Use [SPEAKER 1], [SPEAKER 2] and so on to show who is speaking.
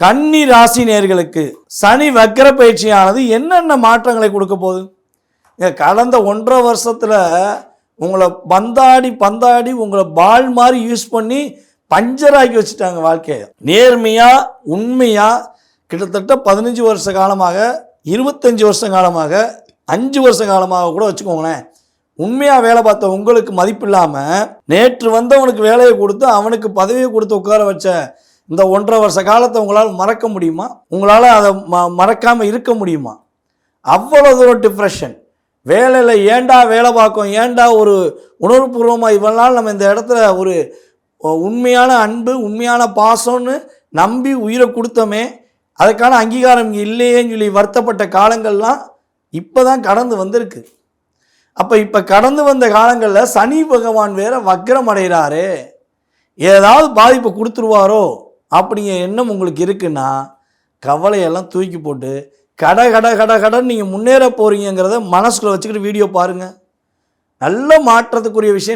[SPEAKER 1] கன்னி ராசி நேயர்களுக்கு சனி வக்ர பயிற்சியானது என்னென்ன மாற்றங்களை கொடுக்க போகுது? கடந்த 1.5 வருஷத்தில் உங்களை பந்தாடி உங்களை பால் மாதிரி யூஸ் பண்ணி பஞ்சராக்கி வச்சுட்டாங்க வாழ்க்கையை. நேர்மையாக உண்மையாக கிட்டத்தட்ட 15 வருஷ காலமாக 25 வருஷ காலமாக 5 வருஷ காலமாக கூட வச்சுக்கோங்களேன், உண்மையாக வேலை பார்த்த உங்களுக்கு மதிப்பு இல்லாமல் நேற்று வந்தவனுக்கு வேலையை கொடுத்து அவனுக்கு பதவியை கொடுத்து உட்கார வச்ச இந்த 1.5 வருஷ காலத்தை உங்களால் மறக்க முடியுமா? உங்களால் அதை மறக்காமல் இருக்க முடியுமா? அவ்வளோ தூரம் டிப்ரெஷன். வேலையில் ஏண்டா வேலை பார்க்கும், ஏண்டா ஒரு உணர்வுபூர்வமாக இவ்வளவு நம்ம இந்த இடத்துல ஒரு உண்மையான அன்பு உண்மையான பாசம்னு நம்பி உயிரை கொடுத்தோமே, அதுக்கான அங்கீகாரம் இங்கே இல்லையேன்னு சொல்லி வருத்தப்பட்ட காலங்கள்லாம் இப்போ தான் கடந்து வந்திருக்கு. அப்போ இப்போ கடந்து வந்த காலங்களில் சனி பகவான் வேற வக்ரம் அடைகிறாரு, ஏதாவது பாதிப்பை கொடுத்துருவாரோ அப்படிங்கிற எண்ணம் உங்களுக்கு இருக்குன்னா கவலையெல்லாம் தூக்கி போட்டு கடன் நீங்கள் முன்னேற போகிறீங்கிறத மனசுக்குள்ள வச்சுக்கிட்டு வீடியோ பாருங்கள். நல்ல மாற்றத்துக்குரிய விஷயம்.